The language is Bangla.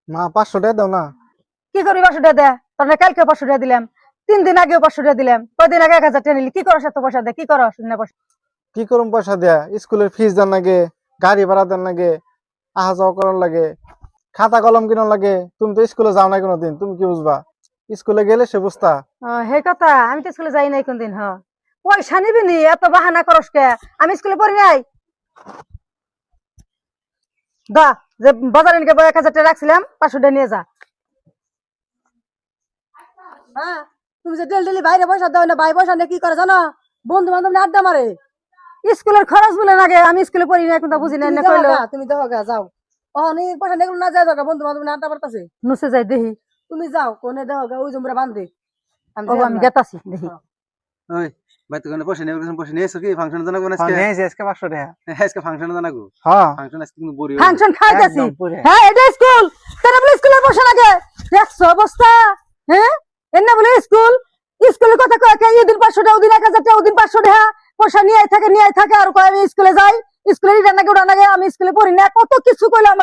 মা 500 টাকা দাও না। কি করি 500 টাকা দে? তোর না কালকে 500 টাকা দিলাম, 3 দিন আগেও 500 টাকা দিলাম, কয়দিন আগে 1000 টাকা নিলি, কি করছ এত পয়সা দে? কি করছ না পয়সা? কি করুম পয়সা দেয়া? স্কুলের ফিস দেন লাগে, গাড়ি ভাড়া দেন লাগে, আহা যাওয়া করার লাগে, খাতা কলম কিনার লাগে। তুমি তো স্কুলে যাও না কোনোদিন, তুমি কি বুঝবা? স্কুলে গেলে সে বুঝতা। হে কথা, আমি তো স্কুলে যাই নাই কোনদিন। পয়সা নিবি নি, এত বাহানা করস কে? আমি স্কুলে পড়ি নাই। দা, যে বাজারে নিয়ে 1000 টাকা রাখছিলাম, 500 টাকা নিয়ে যা। হ্যাঁ, তুমি যে ডেলি বাইরে পয়সা দাও না, ভাই পয়সা নিয়ে কি করে জানো? বন্ধু বান্ধব নিয়ে আড্ডা মারে। স্কুলের খরচ বলে লাগে, আমি স্কুলে পড়ি নাই, কোনটা বুঝি নাই না কইলো। তুমি দেখো গা, যাও। অনেক পয়সা নিয়ে না যায় যাও, বন্ধু বান্ধব নিয়ে আড্ডা মারতাছে। নুসে যাই দেখি। তুমি যাও, কোনে দেখো গা, ওই জমরা বান্ধে। আমি গেতাছি দেখি। ওই ভাই তো পয়সা নিয়ে পয়সা নিয়েছো কি ফাংশনে জানাবো না হ্যাঁ, আজকে? নিয়েছি আজকে 500 টাকা। আজকে ফাংশনে জানাবো। হ্যাঁ, ফাংশন আজকে কিন্তু বড়ি ফাংশন খাইতেছি। একদম পুরে। হ্যাঁ, এটা স্কুল। তারা বলে স্কুলের পয়সা লাগে। দেখছো অবস্থা? হ্যাঁ, এনে বলে স্কুল। স্কুলের কথা কয় কে? এদিন 500 টাকা, ওদিন 1000 টাকা, ওদিন 500 টাকা। পয়সা নিয়ে থাকে আর কয় আমি স্কুলে যাই। স্কুলে এটা নাকি ওটা নাকি, আমি স্কুলে পড়ি না, কত কিছু কইলো আমার।